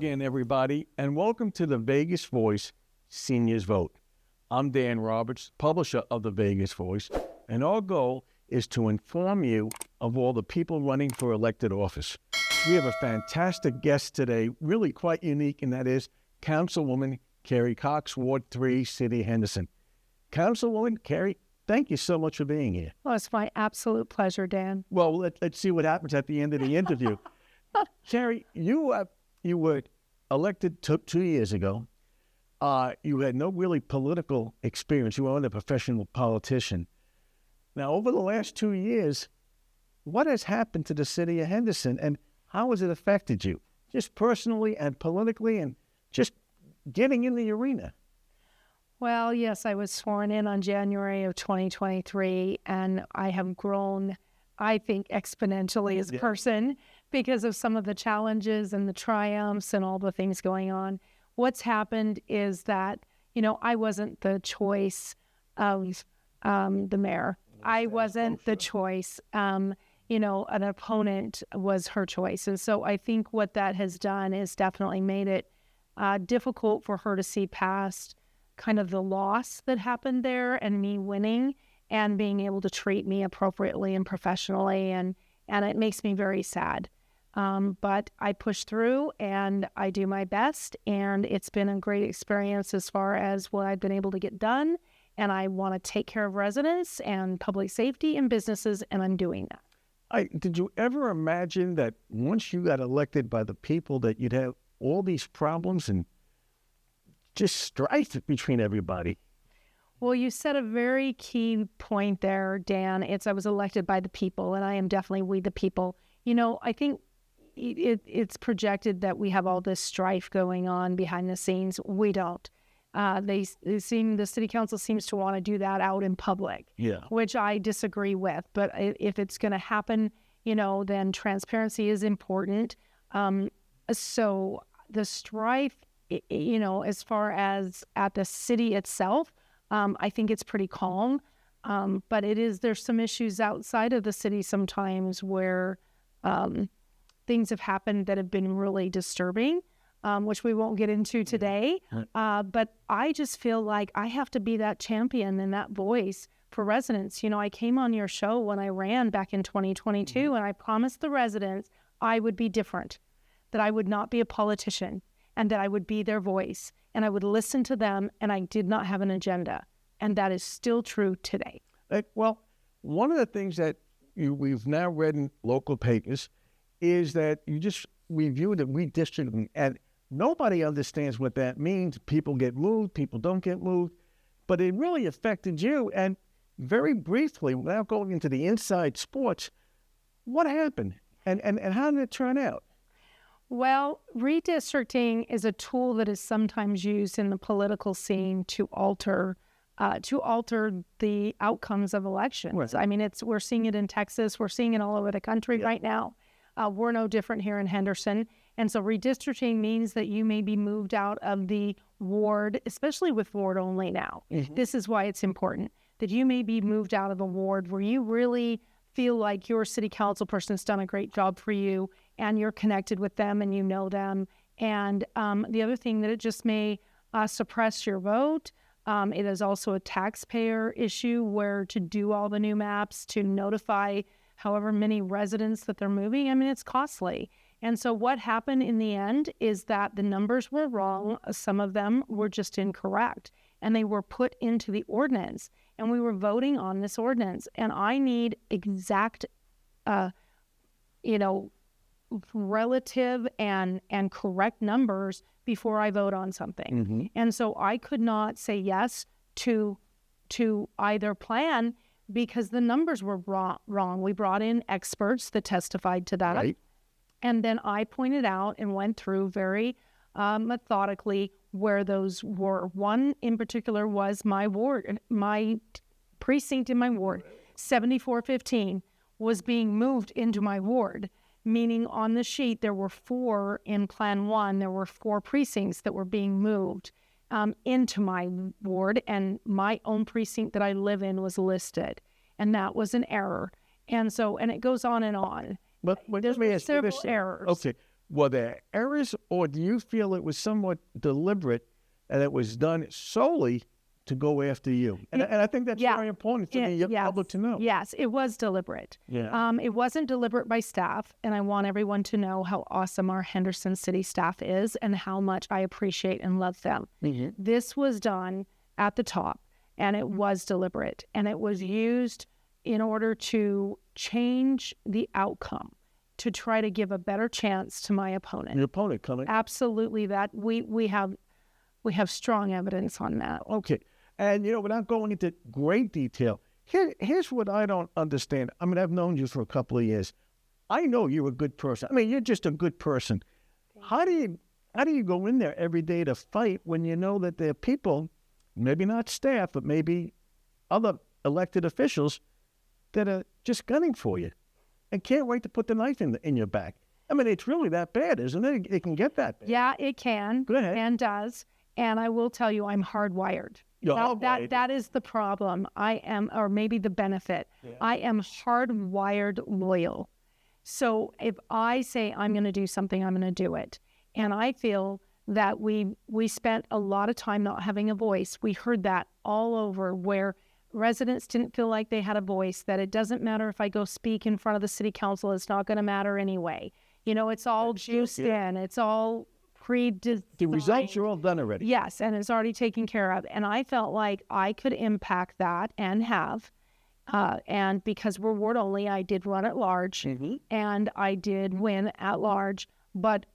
again, everybody, and welcome to the Vegas Voice Seniors Vote. I'm Dan Roberts, publisher of the Vegas Voice, and our goal is to inform you of all the people running for elected office. We have a fantastic guest today, really quite unique, and that is Councilwoman Carrie Cox, Ward 3, City of Henderson. Councilwoman Carrie, thank you so much for being here. Well, it's my absolute pleasure, Dan. Well, let's see what happens at the end of the interview. Carrie, you were elected 2 years ago. You had no really political experience. You weren't a professional politician. Now, over the last 2 years, what has happened to the city of Henderson, and how has it affected you, just personally and politically, and just getting in the arena? Well, yes, I was sworn in on January of 2023, and I have grown, I think, exponentially as a person because of some of the challenges and the triumphs and all the things going on. What's happened is that, I wasn't the choice of the mayor. I wasn't the choice. An opponent was her choice. And so I think what that has done is definitely made it difficult for her to see past kind of the loss that happened there and me winning and being able to treat me appropriately and professionally. And it makes me very sad. But I push through and I do my best, and it's been a great experience as far as what I've been able to get done. And I want to take care of residents and public safety and businesses, and I'm doing that. Did you ever imagine that once you got elected by the people that you'd have all these problems and just strife between everybody? Well, you said a very key point there, Dan. I was elected by the people, and I am definitely we the people. I think it's projected that we have all this strife going on behind the scenes. We don't. The city council seems to want to do that out in public, which I disagree with. But if it's going to happen, then transparency is important. So the strife, as far as at the city itself, I think it's pretty calm. But there's some issues outside of the city sometimes where things have happened that have been really disturbing, which we won't get into today. But I just feel like I have to be that champion and that voice for residents. I came on your show when I ran back in 2022, and I promised the residents I would be different, that I would not be a politician, and that I would be their voice, and I would listen to them, and I did not have an agenda. And that is still true today. Well, one of the things that we've now read in local papers is that you just reviewed the redistricting, and nobody understands what that means. People get moved, people don't get moved, but it really affected you. And very briefly, without going into the inside sports, what happened and how did it turn out? Well, redistricting is a tool that is sometimes used in the political scene to alter the outcomes of elections. Right. I mean, we're seeing it in Texas. We're seeing it all over the country right now. We're no different here in Henderson. And so redistricting means that you may be moved out of the ward, especially with ward only now. Mm-hmm. This is why it's important that you may be moved out of a ward where you really feel like your city council person's done a great job for you and you're connected with them and you know them. And the other thing that it just may suppress your vote. It is also a taxpayer issue where to do all the new maps, to notify however many residents that they're moving, it's costly. And so what happened in the end is that the numbers were wrong. Some of them were just incorrect, and they were put into the ordinance, and we were voting on this ordinance. And I need exact, relative and correct numbers before I vote on something. Mm-hmm. And so I could not say yes to either plan because the numbers were wrong. We brought in experts that testified to that. Right. And then I pointed out and went through very methodically where those were. One in particular was my ward, my precinct in my ward, 7415, was being moved into my ward, meaning on the sheet there were 4 in Plan 1, there were 4 precincts that were being moved into my ward, and my own precinct that I live in was listed, and that was an error. And so, and it goes on and on. But there's several errors. Okay, Were there errors, or do you feel it was somewhat deliberate and it was done solely to go after you? And I think that's very important for the public to know. Yes, it was deliberate. Yeah. It wasn't deliberate by staff, and I want everyone to know how awesome our Henderson City staff is and how much I appreciate and love them. Mm-hmm. This was done at the top, and it was deliberate, and it was used in order to change the outcome, to try to give a better chance to my opponent. Your opponent coming. Absolutely, that we have strong evidence on that. Okay. And, without going into great detail, here's what I don't understand. I mean, I've known you for a couple of years. I know you're a good person. I mean, you're just a good person. How do you go in there every day to fight when you know that there are people, maybe not staff, but maybe other elected officials that are just gunning for you and can't wait to put the knife in your back? I mean, it's really that bad, isn't it? It can get that bad. Yeah, it can. Go ahead. And does. And I will tell you, I'm hardwired. That is the problem. I am, or maybe the benefit. Yeah. I am hardwired loyal. So if I say I'm going to do something, I'm going to do it. And I feel that we spent a lot of time not having a voice. We heard that all over, where residents didn't feel like they had a voice, that it doesn't matter if I go speak in front of the city council, it's not going to matter anyway. It's all juiced in. It's all pre-designed. The results are all done already. Yes, and it's already taken care of. And I felt like I could impact that and have. And because we're ward only, I did run at large, mm-hmm. and I did win at large. But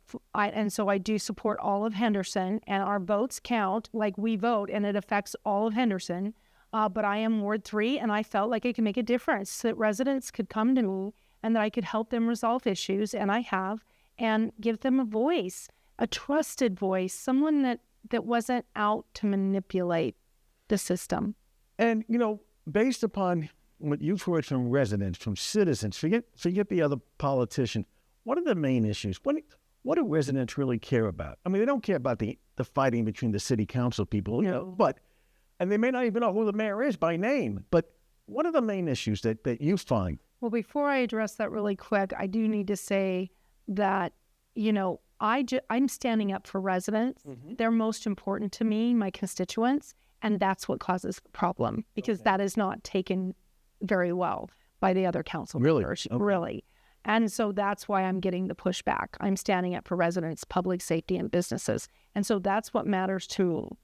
so I do support all of Henderson, and our votes count. Like, we vote, and it affects all of Henderson. But I am Ward 3, and I felt like I could make a difference, so that residents could come to me and that I could help them resolve issues, and I have, and give them a voice. A trusted voice, someone that wasn't out to manipulate the system. And, based upon what you've heard from residents, from citizens, forget the other politicians, what are the main issues? What do residents really care about? I mean, they don't care about the fighting between the city council people, and they may not even know who the mayor is by name, but what are the main issues that you find? Well, before I address that really quick, I do need to say that, I'm standing up for residents. Mm-hmm. They're most important to me, my constituents, and that's what causes the problem, because that is not taken very well by the other council members, really. And so that's why I'm getting the pushback. I'm standing up for residents, public safety, and businesses. And so that's what matters to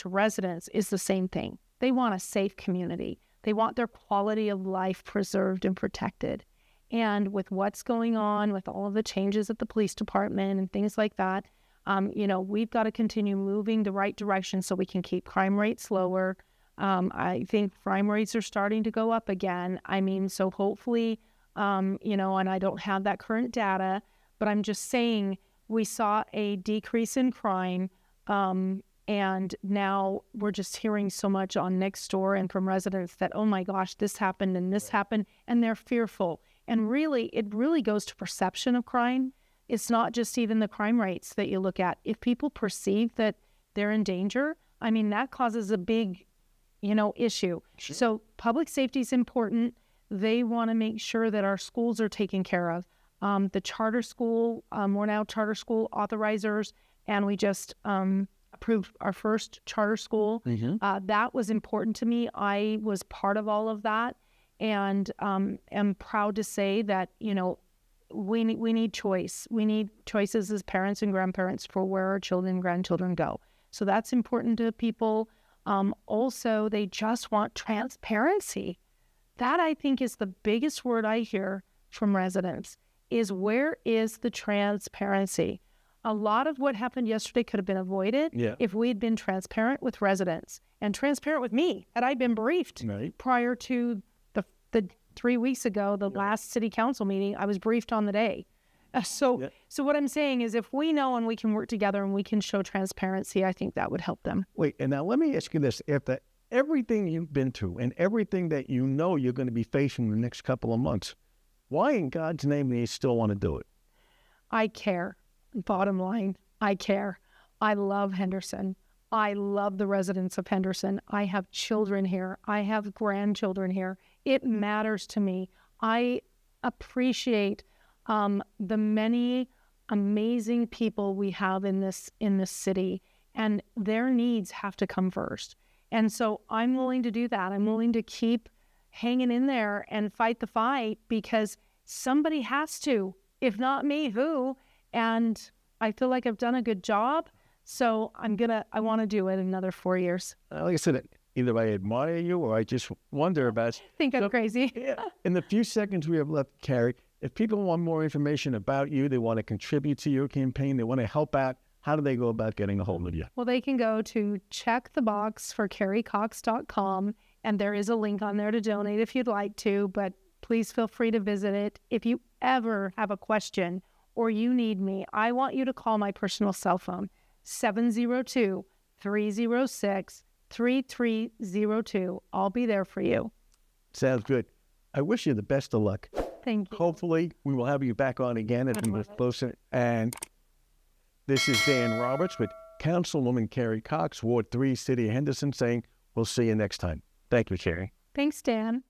residents is the same thing. They want a safe community. They want their quality of life preserved and protected. And with what's going on, with all of the changes at the police department and things like that, we've got to continue moving the right direction so we can keep crime rates lower. I think crime rates are starting to go up again. I mean, so hopefully, and I don't have that current data, but I'm just saying we saw a decrease in crime. And now we're just hearing so much on Nextdoor and from residents that, oh my gosh, this happened and this happened, and they're fearful. And really, it really goes to perception of crime. It's not just even the crime rates that you look at. If people perceive that they're in danger, I mean, that causes a big, issue. Sure. So public safety is important. They want to make sure that our schools are taken care of. The charter school, we're now charter school authorizers, and we just approved our first charter school. Mm-hmm. That was important to me. I was part of all of that. And am proud to say that, we need choice. We need choices as parents and grandparents for where our children and grandchildren go. So that's important to people. Also, they just want transparency. That, I think, is the biggest word I hear from residents, is where is the transparency? A lot of what happened yesterday could have been avoided if we had been transparent with residents and transparent with me. Had I been briefed prior to the 3 weeks ago, the last city council meeting, I was briefed on the day. So what I'm saying is, if we know and we can work together and we can show transparency, I think that would help them. Wait, and now let me ask you this. After everything you've been through and everything that you're going to be facing in the next couple of months, why in God's name do you still want to do it? I care. Bottom line, I care. I love Henderson. I love the residents of Henderson. I have children here. I have grandchildren here. It matters to me. I appreciate the many amazing people we have in this city, and their needs have to come first. And so I'm willing to do that. I'm willing to keep hanging in there and fight the fight, because somebody has to. If not me, who? And I feel like I've done a good job. So I want to do it another 4 years. Like I said, either I admire you or I just wonder about. I think I'm crazy. Yeah. In the few seconds we have left, Carrie, if people want more information about you, they want to contribute to your campaign, they want to help out, how do they go about getting a hold of you? Well, they can go to check the box for carriecox.com, and there is a link on there to donate if you'd like to, but please feel free to visit it. If you ever have a question or you need me, I want you to call my personal cell phone, 702-306-3302. I'll be there for you. Sounds good. I wish you the best of luck. Thank you. Hopefully, we will have you back on again as we move closer. And this is Dan Roberts with Councilwoman Carrie Cox, Ward 3, City of Henderson, saying we'll see you next time. Thank you, Carrie. Thanks, Dan.